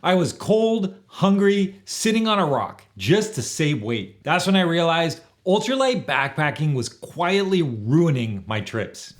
I was cold, hungry, sitting on a rock just to save weight. That's when I realized ultralight backpacking was quietly ruining my trips.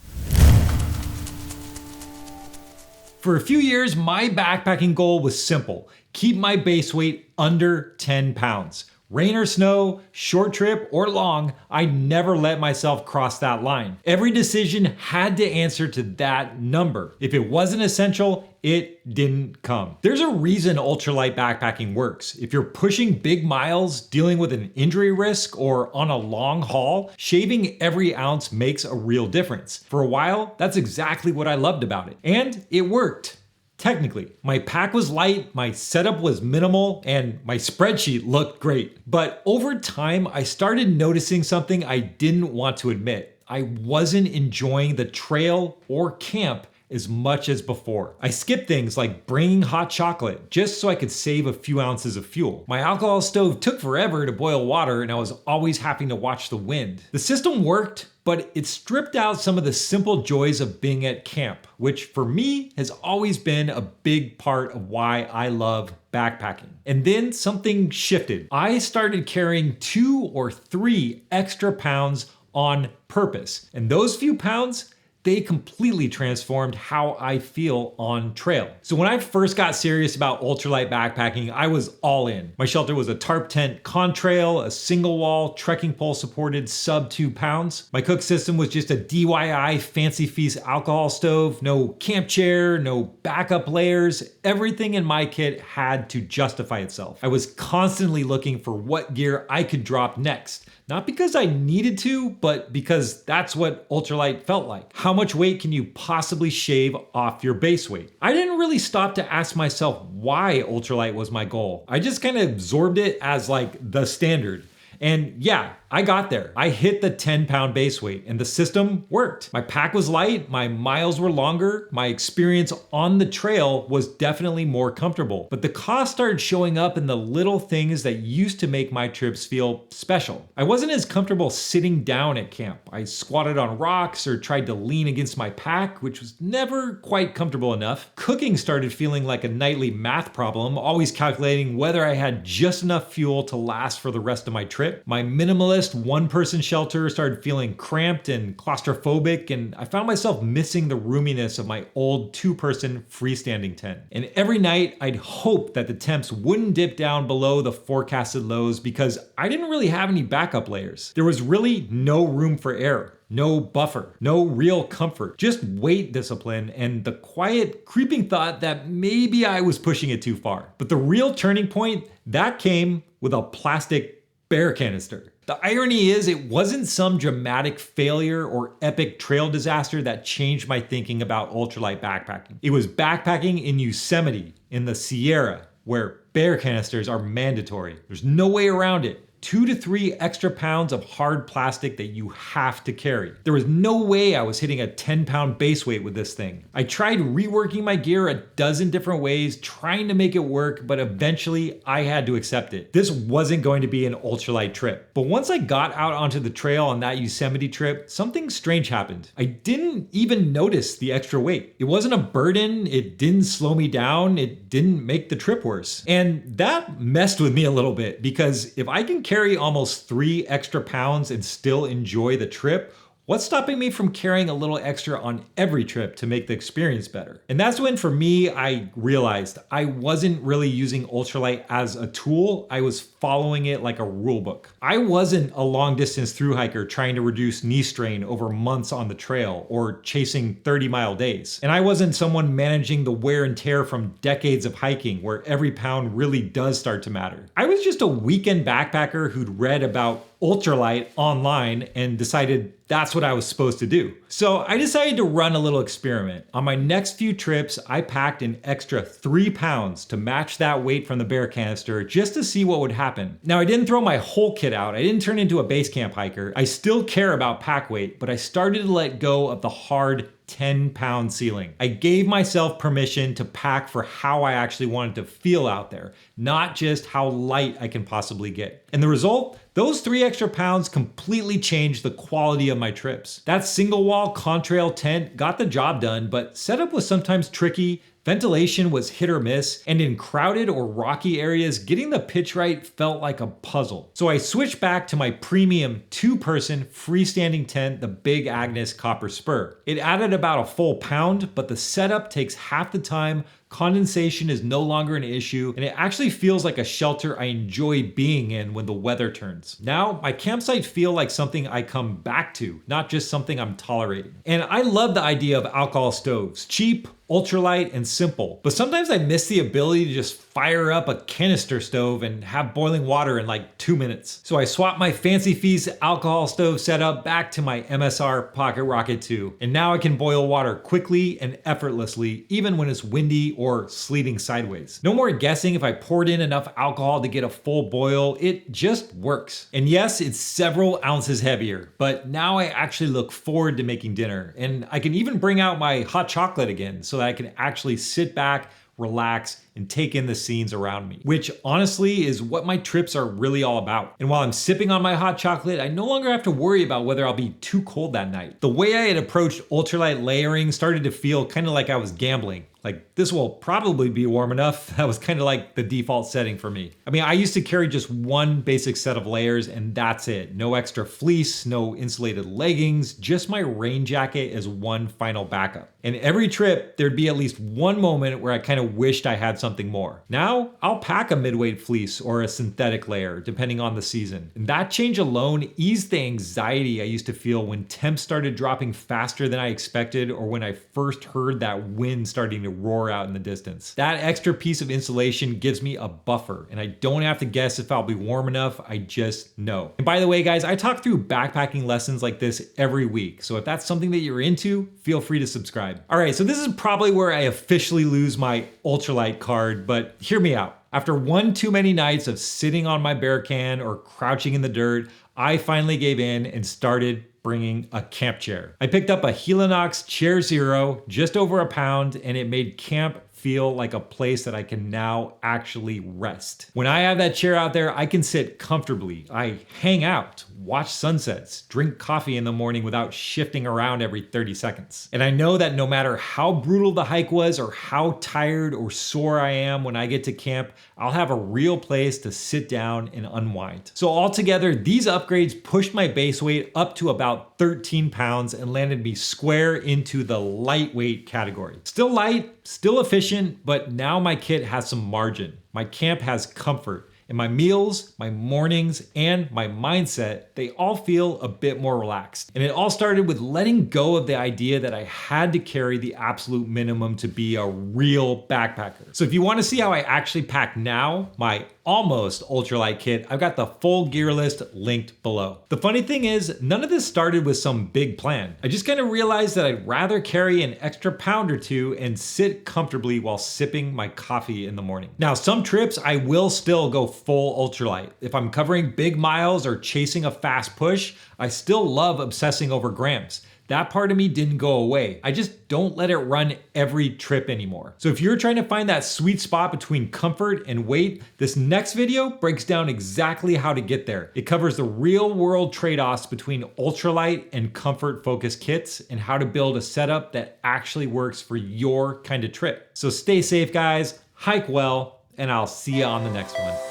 For a few years, my backpacking goal was simple: keep my base weight under 10 pounds. Rain or snow, short trip or long, I never let myself cross that line. Every decision had to answer to that number. If it wasn't essential, it didn't come. There's a reason ultralight backpacking works. If you're pushing big miles, dealing with an injury risk, or on a long haul, shaving every ounce makes a real difference. For a while, that's exactly what I loved about it. And it worked. Technically, my pack was light, my setup was minimal, and my spreadsheet looked great. But over time, I started noticing something I didn't want to admit. I wasn't enjoying the trail or camp as much as before. I skipped things like bringing hot chocolate just so I could save a few ounces of fuel. My alcohol stove took forever to boil water and I was always having to watch the wind. The system worked, but it stripped out some of the simple joys of being at camp, which for me has always been a big part of why I love backpacking. And then something shifted. I started carrying 2 or 3 extra pounds on purpose. And those few pounds, they completely transformed how I feel on trail. So when I first got serious about ultralight backpacking, I was all in. My shelter was a tarp tent contrail, a single wall trekking pole supported sub 2 pounds. My cook system was just a DIY Fancy Feast alcohol stove, no camp chair, no backup layers. Everything in my kit had to justify itself. I was constantly looking for what gear I could drop next. Not because I needed to, but because that's what ultralight felt like. How much weight can you possibly shave off your base weight? I didn't really stop to ask myself why ultralight was my goal. I just kind of absorbed it as like the standard. And yeah, I got there. I hit the 10-pound base weight and the system worked. My pack was light, my miles were longer, my experience on the trail was definitely more comfortable. But the cost started showing up in the little things that used to make my trips feel special. I wasn't as comfortable sitting down at camp. I squatted on rocks or tried to lean against my pack, which was never quite comfortable enough. Cooking started feeling like a nightly math problem, always calculating whether I had just enough fuel to last for the rest of my trip. My minimalist one-person shelter started feeling cramped and claustrophobic, and I found myself missing the roominess of my old 2-person freestanding tent. And every night, I'd hope that the temps wouldn't dip down below the forecasted lows because I didn't really have any backup layers. There was really no room for error. No buffer, no real comfort, just weight discipline and the quiet creeping thought that maybe I was pushing it too far. But the real turning point, that came with a plastic bear canister. The irony is it wasn't some dramatic failure or epic trail disaster that changed my thinking about ultralight backpacking. It was backpacking in Yosemite, in the Sierra, where bear canisters are mandatory. There's no way around it. 2 to 3 extra pounds of hard plastic that you have to carry. There was no way I was hitting a 10-pound base weight with this thing. I tried reworking my gear a dozen different ways, trying to make it work, but eventually I had to accept it. This wasn't going to be an ultralight trip. But once I got out onto the trail on that Yosemite trip, something strange happened. I didn't even notice the extra weight. It wasn't a burden, it didn't slow me down, it didn't make the trip worse. And that messed with me a little bit because if I can carry almost 3 extra pounds and still enjoy the trip, what's stopping me from carrying a little extra on every trip to make the experience better? And that's when, for me, I realized I wasn't really using ultralight as a tool. I was following it like a rule book. I wasn't a long distance thru hiker trying to reduce knee strain over months on the trail or chasing 30-mile days. And I wasn't someone managing the wear and tear from decades of hiking where every pound really does start to matter. I was just a weekend backpacker who'd read about ultralight online and decided that's what I was supposed to do. So I decided to run a little experiment. On my next few trips, I packed an extra 3 pounds to match that weight from the bear canister just to see what would happen. Now, I didn't throw my whole kit out. I didn't turn into a base camp hiker. I still care about pack weight, but I started to let go of the hard 10-pound ceiling. I gave myself permission to pack for how I actually wanted to feel out there, not just how light I can possibly get. And the result? Those 3 extra pounds completely changed the quality of my trips. That single wall contrail tent got the job done, but setup was sometimes tricky, Ventilation was hit or miss, and in crowded or rocky areas, getting the pitch right felt like a puzzle. So I switched back to my premium 2-person freestanding tent, the Big Agnes Copper Spur. It added about a full pound, but the setup takes half the time, condensation is no longer an issue, and it actually feels like a shelter I enjoy being in when the weather turns. Now, my campsites feel like something I come back to, not just something I'm tolerating. And I love the idea of alcohol stoves. Cheap, ultralight, and simple. But sometimes I miss the ability to just fire up a canister stove and have boiling water in like 2 minutes. So I swapped my Fancy Feast alcohol stove setup back to my MSR Pocket Rocket 2. And now I can boil water quickly and effortlessly, even when it's windy or sleeting sideways. No more guessing if I poured in enough alcohol to get a full boil, it just works. And yes, it's several ounces heavier, but now I actually look forward to making dinner. And I can even bring out my hot chocolate again so that I can actually sit back, relax, and take in the scenes around me, which honestly is what my trips are really all about. And while I'm sipping on my hot chocolate, I no longer have to worry about whether I'll be too cold that night. The way I had approached ultralight layering started to feel kind of like I was gambling. Like, this will probably be warm enough. That was kind of like the default setting for me. I mean, I used to carry just one basic set of layers and that's it. No extra fleece, no insulated leggings, just my rain jacket as one final backup. And every trip, there'd be at least one moment where I kind of wished I had something more. Now, I'll pack a midweight fleece or a synthetic layer, depending on the season. And that change alone eased the anxiety I used to feel when temps started dropping faster than I expected or when I first heard that wind starting to roar out in the distance. That extra piece of insulation gives me a buffer, and I don't have to guess if I'll be warm enough, I just know. And by the way, guys, I talk through backpacking lessons like this every week, so if that's something that you're into, feel free to subscribe. All right, so this is probably where I officially lose my ultralight card, but hear me out. After one too many nights of sitting on my bear can or crouching in the dirt, I finally gave in and started bringing a camp chair. I picked up a Helinox Chair Zero, just over a pound, and it made camp feel like a place that I can now actually rest. When I have that chair out there, I can sit comfortably. I hang out, watch sunsets, drink coffee in the morning without shifting around every 30 seconds. And I know that no matter how brutal the hike was or how tired or sore I am when I get to camp, I'll have a real place to sit down and unwind. So altogether, these upgrades pushed my base weight up to about 13 pounds and landed me square into the lightweight category. Still light, still efficient, but now my kit has some margin. My camp has comfort. And my meals, my mornings, and my mindset, they all feel a bit more relaxed. And it all started with letting go of the idea that I had to carry the absolute minimum to be a real backpacker. So if you want to see how I actually pack now, my almost ultralight kit, I've got the full gear list linked below. The funny thing is, none of this started with some big plan. I just kind of realized that I'd rather carry an extra pound or two and sit comfortably while sipping my coffee in the morning. Now, some trips I will still go full ultralight. If I'm covering big miles or chasing a fast push, I still love obsessing over grams. That part of me didn't go away. I just don't let it run every trip anymore. So if you're trying to find that sweet spot between comfort and weight, this next video breaks down exactly how to get there. It covers the real world trade-offs between ultralight and comfort focused kits and how to build a setup that actually works for your kind of trip. So stay safe, guys, hike well, and I'll see you on the next one.